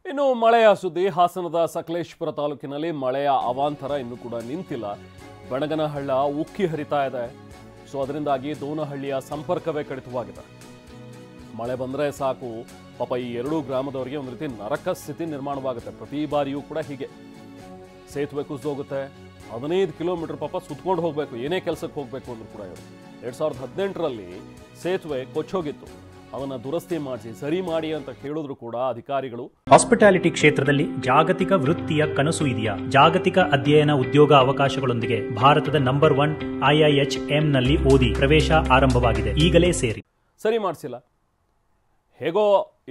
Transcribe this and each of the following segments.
ಇನ್ನು ಮಳೆಯ ಸುದ್ದಿ. ಹಾಸನದ ಸಕಲೇಶಪುರ ತಾಲೂಕಿನಲ್ಲಿ ಮಳೆಯ ಅವಾಂತರ ಇನ್ನೂ ಕೂಡ ನಿಂತಿಲ್ಲ. ಬೆಣಗನಹಳ್ಳ ಉಕ್ಕಿ ಹರಿತಾ ಇದೆ. ಸೊ ಅದರಿಂದಾಗಿ ದೋನಹಳ್ಳಿಯ ಸಂಪರ್ಕವೇ ಕಡಿತವಾಗಿದೆ. ಮಳೆ ಬಂದರೆ ಸಾಕು, ಪಾಪ ಈ ಎರಡೂ ಗ್ರಾಮದವರಿಗೆ ಒಂದು ರೀತಿ ನರಕ ಸ್ಥಿತಿ ನಿರ್ಮಾಣವಾಗುತ್ತೆ. ಪ್ರತಿ ಬಾರಿಯೂ ಕೂಡ ಹೀಗೆ ಸೇತುವೆ ಕುಸಿದೋಗುತ್ತೆ. 15 ಕಿಲೋಮೀಟರ್ ಪಾಪ ಸುತ್ಕೊಂಡು ಹೋಗಬೇಕು, ಏನೇ ಕೆಲಸಕ್ಕೆ ಹೋಗಬೇಕು ಅಂದ್ರೂ ಕೂಡ. ಇವರು 2018ರಲ್ಲಿ ಸೇತುವೆ ಕೊಚ್ಚೋಗಿತ್ತು. ಅದನ್ನು ದುರಸ್ತಿ ಮಾಡಿಸಿ ಸರಿ ಮಾಡಿ ಅಂತ ಹೇಳಿದ್ರು ಕೂಡ ಅಧಿಕಾರಿಗಳು. ಹಾಸ್ಪಿಟಾಲಿಟಿ ಕ್ಷೇತ್ರದಲ್ಲಿ ಜಾಗತಿಕ ವೃತ್ತಿಯ ಕನಸು ಇದೆಯಾ? ಜಾಗತಿಕ ಅಧ್ಯಯನ ಉದ್ಯೋಗ ಅವಕಾಶಗಳೊಂದಿಗೆ ಭಾರತದ ನಂಬರ್ 1 IIHM ನಲ್ಲಿ ಓದಿ. ಪ್ರವೇಶ ಆರಂಭವಾಗಿದೆ, ಈಗಲೇ ಸೇರಿ. ಸರಿ ಮಾಡಿಸಿಲ್ಲ, ಹೇಗೋ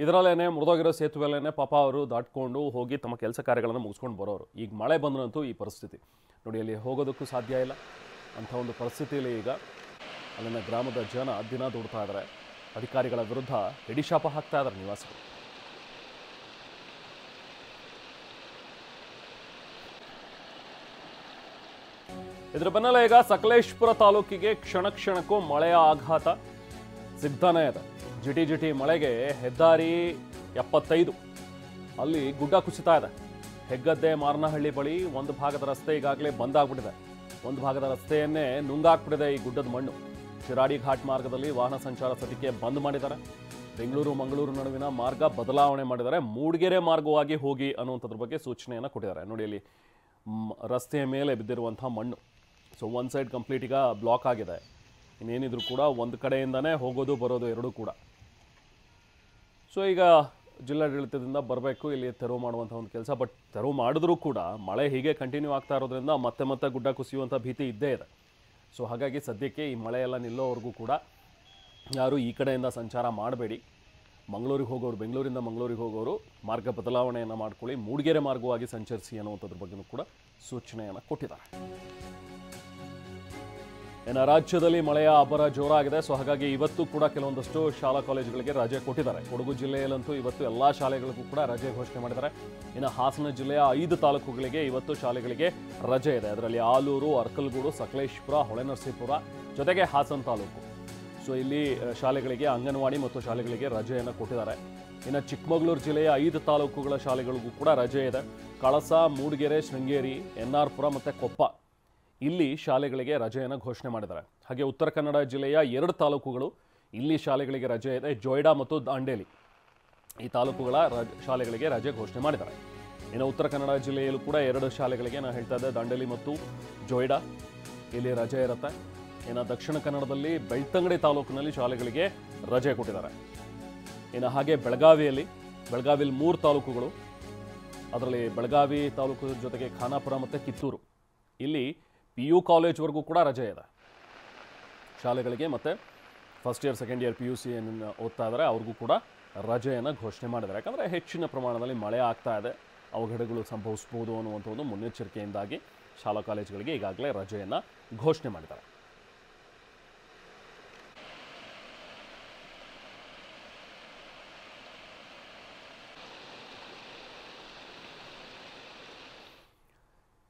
ಇದರಲ್ಲೇನೆ ಮುರಿದೋಗಿರೋ ಸೇತುವೆಲ್ಲೇನೆ ಪಾಪ ಅವರು ದಾಟ್ಕೊಂಡು ಹೋಗಿ ತಮ್ಮ ಕೆಲಸ ಕಾರ್ಯಗಳನ್ನು ಮುಗಿಸ್ಕೊಂಡು ಬರೋರು. ಈಗ ಮಳೆ ಬಂದ್ರಂತೂ ಈ ಪರಿಸ್ಥಿತಿ ನೋಡಿ, ಅಲ್ಲಿ ಹೋಗೋದಕ್ಕೂ ಸಾಧ್ಯ ಇಲ್ಲ. ಅಂಥ ಒಂದು ಪರಿಸ್ಥಿತಿಯಲ್ಲಿ ಈಗ ಅಲ್ಲಿನ ಗ್ರಾಮದ ಜನ ದಿನ ದುಡ್ತಾ ಇದ್ದಾರೆ. ಅಧಿಕಾರಿಗಳ ವಿರುದ್ಧ ಹಿಡಿಶಾಪ ಹಾಕ್ತಾ ಇದ್ದಾರೆ ನಿವಾಸಿಗಳು. ಇದರ ಬೆನ್ನಲ್ಲೇ ಈಗ ಸಕಲೇಶಪುರ ತಾಲೂಕಿಗೆ ಕ್ಷಣ ಕ್ಷಣಕ್ಕೂ ಮಳೆಯ ಆಘಾತ ಸಿಗ್ತಾನೆ ಇದೆ. ಜಿಟಿ ಮಳೆಗೆ ಹೆದ್ದಾರಿ 75 ಅಲ್ಲಿ ಗುಡ್ಡ ಕುಸಿತಾ ಇದೆ. ಹೆಗ್ಗದ್ದೆ ಮಾರನಹಳ್ಳಿ ಬಳಿ ಒಂದು ಭಾಗದ ರಸ್ತೆ ಈಗಾಗಲೇ ಬಂದಾಗ್ಬಿಟ್ಟಿದೆ. ಒಂದು ಭಾಗದ ರಸ್ತೆಯನ್ನೇ ನುಂಗಾಕ್ಬಿಟ್ಟಿದೆ ಈ ಗುಡ್ಡದ ಮಣ್ಣು. ಶಿರಾಡಿ ಘಾಟ್ ಮಾರ್ಗದಲ್ಲಿ ವಾಹನ ಸಂಚಾರ ಸದ್ಯಕ್ಕೆ ಬಂದ್ ಮಾಡಿದ್ದಾರೆ. ಬೆಂಗಳೂರು ಮಂಗಳೂರು ನಡುವಿನ ಮಾರ್ಗ ಬದಲಾವಣೆ ಮಾಡಿದ್ದಾರೆ. ಮೂಡಿಗೆರೆ ಮಾರ್ಗವಾಗಿ ಹೋಗಿ ಅನ್ನುವಂಥದ್ರ ಬಗ್ಗೆ ಸೂಚನೆಯನ್ನು ಕೊಟ್ಟಿದ್ದಾರೆ. ನೋಡಿ, ಅಲ್ಲಿ ರಸ್ತೆಯ ಮೇಲೆ ಬಿದ್ದಿರುವಂಥ ಮಣ್ಣು. ಸೊ ಒಂದು ಸೈಡ್ ಕಂಪ್ಲೀಟ್ ಈಗ ಬ್ಲಾಕ್ ಆಗಿದೆ. ಇನ್ನೇನಿದ್ರು ಕೂಡ ಒಂದು ಕಡೆಯಿಂದನೇ ಹೋಗೋದು ಬರೋದು ಎರಡೂ ಕೂಡ. ಸೊ ಈಗ ಜಿಲ್ಲಾಡಳಿತದಿಂದ ಬರಬೇಕು ಇಲ್ಲಿ ತೆರವು ಮಾಡುವಂಥ ಒಂದು ಕೆಲಸ. ಬಟ್ ತೆರವು ಮಾಡಿದ್ರೂ ಕೂಡ ಮಳೆ ಹೀಗೆ ಕಂಟಿನ್ಯೂ ಆಗ್ತಾ ಇರೋದ್ರಿಂದ ಮತ್ತೆ ಗುಡ್ಡ ಕುಸಿಯುವಂಥ ಭೀತಿ ಇದ್ದೇ ಇದೆ. ಸೊ ಹಾಗಾಗಿ ಸದ್ಯಕ್ಕೆ ಈ ಮಳೆಯೆಲ್ಲ ನಿಲ್ಲೋವರೆಗೂ ಕೂಡ ಯಾರು ಈ ಕಡೆಯಿಂದ ಸಂಚಾರ ಮಾಡಬೇಡಿ. ಮಂಗಳೂರಿಗೆ ಹೋಗೋರು, ಬೆಂಗಳೂರಿಂದ ಮಂಗಳೂರಿಗೆ ಹೋಗೋರು ಮಾರ್ಗ ಬದಲಾವಣೆಯನ್ನು ಮಾಡ್ಕೊಳ್ಳಿ, ಮೂಡಿಗೆರೆ ಮಾರ್ಗವಾಗಿ ಸಂಚರಿಸಿ ಅನ್ನುವಂಥದ್ರ ಬಗ್ಗೆಯೂ ಕೂಡ ಸೂಚನೆಯನ್ನು ಕೊಟ್ಟಿದ್ದಾರೆ. ಇನ್ನು ರಾಜ್ಯದಲ್ಲಿ ಮಳೆಯ ಅಬ್ಬರ ಜೋರಾಗಿದೆ. ಸೊ ಹಾಗಾಗಿ ಇವತ್ತು ಕೂಡ ಕೆಲವೊಂದಷ್ಟು ಶಾಲಾ ಕಾಲೇಜುಗಳಿಗೆ ರಜೆ ಕೊಟ್ಟಿದ್ದಾರೆ. ಕೊಡಗು ಜಿಲ್ಲೆಯಲ್ಲಂತೂ ಇವತ್ತು ಎಲ್ಲ ಶಾಲೆಗಳಿಗೂ ಕೂಡ ರಜೆ ಘೋಷಣೆ ಮಾಡಿದ್ದಾರೆ. ಇನ್ನು ಹಾಸನ ಜಿಲ್ಲೆಯ 5 ತಾಲೂಕುಗಳಿಗೆ ಇವತ್ತು ಶಾಲೆಗಳಿಗೆ ರಜೆ ಇದೆ. ಅದರಲ್ಲಿ ಆಲೂರು, ಅರ್ಕಲ್ಗೂಡು, ಸಕಲೇಶಪುರ, ಹೊಳೆನರಸೀಪುರ ಜೊತೆಗೆ ಹಾಸನ ತಾಲೂಕು. ಸೊ ಇಲ್ಲಿ ಶಾಲೆಗಳಿಗೆ, ಅಂಗನವಾಡಿ ಮತ್ತು ಶಾಲೆಗಳಿಗೆ ರಜೆಯನ್ನು ಕೊಟ್ಟಿದ್ದಾರೆ. ಇನ್ನು ಚಿಕ್ಕಮಗಳೂರು ಜಿಲ್ಲೆಯ 5 ತಾಲೂಕುಗಳ ಶಾಲೆಗಳಿಗೂ ಕೂಡ ರಜೆ ಇದೆ. ಕಳಸ, ಮೂಡಿಗೆರೆ, ಶೃಂಗೇರಿ, NR ಪುರ ಮತ್ತು ಕೊಪ್ಪ ಇಲ್ಲಿ ಶಾಲೆಗಳಿಗೆ ರಜೆಯನ್ನು ಘೋಷಣೆ ಮಾಡಿದ್ದಾರೆ. ಹಾಗೆ ಉತ್ತರ ಕನ್ನಡ ಜಿಲ್ಲೆಯ 2 ತಾಲೂಕುಗಳು ಇಲ್ಲಿ ಶಾಲೆಗಳಿಗೆ ರಜೆ ಇದೆ. ಜೊಯ್ಡಾ ಮತ್ತು ದಾಂಡೇಲಿ ಈ ತಾಲೂಕುಗಳ ಶಾಲೆಗಳಿಗೆ ರಜೆ ಘೋಷಣೆ ಮಾಡಿದ್ದಾರೆ. ಇನ್ನು ಉತ್ತರ ಕನ್ನಡ ಜಿಲ್ಲೆಯಲ್ಲೂ ಕೂಡ 2 ಶಾಲೆಗಳಿಗೆ ನಾನು ಹೇಳ್ತಾ ಇದ್ದೆ, ದಾಂಡೇಲಿ ಮತ್ತು ಜೊಯ್ಡಾ ಇಲ್ಲಿ ರಜೆ ಇರುತ್ತೆ. ಇನ್ನು ದಕ್ಷಿಣ ಕನ್ನಡದಲ್ಲಿ ಬೆಳ್ತಂಗಡಿ ತಾಲೂಕಿನಲ್ಲಿ ಶಾಲೆಗಳಿಗೆ ರಜೆ ಕೊಟ್ಟಿದ್ದಾರೆ. ಇನ್ನು ಹಾಗೆ ಬೆಳಗಾವಿಯಲ್ಲಿ 3 ತಾಲೂಕುಗಳು, ಅದರಲ್ಲಿ ಬೆಳಗಾವಿ ತಾಲೂಕು ಜೊತೆಗೆ ಖಾನಾಪುರ ಮತ್ತು ಕಿತ್ತೂರು ಇಲ್ಲಿ PU ಕಾಲೇಜ್ವರೆಗೂ ಕೂಡ ರಜೆ ಇದೆ ಶಾಲೆಗಳಿಗೆ. ಮತ್ತು first year, second year PUC ಏನು ಓದ್ತಾ ಇದ್ದಾರೆ ಅವ್ರಿಗೂ ಕೂಡ ರಜೆಯನ್ನು ಘೋಷಣೆ ಮಾಡಿದ್ದಾರೆ. ಯಾಕಂದರೆ ಹೆಚ್ಚಿನ ಪ್ರಮಾಣದಲ್ಲಿ ಮಳೆ ಆಗ್ತಾ ಇದೆ, ಅವಘಡಗಳು ಸಂಭವಿಸ್ಬೋದು ಅನ್ನುವಂಥ ಒಂದು ಮುನ್ನೆಚ್ಚರಿಕೆಯಿಂದಾಗಿ ಶಾಲಾ ಕಾಲೇಜುಗಳಿಗೆ ಈಗಾಗಲೇ ರಜೆಯನ್ನು ಘೋಷಣೆ ಮಾಡಿದ್ದಾರೆ.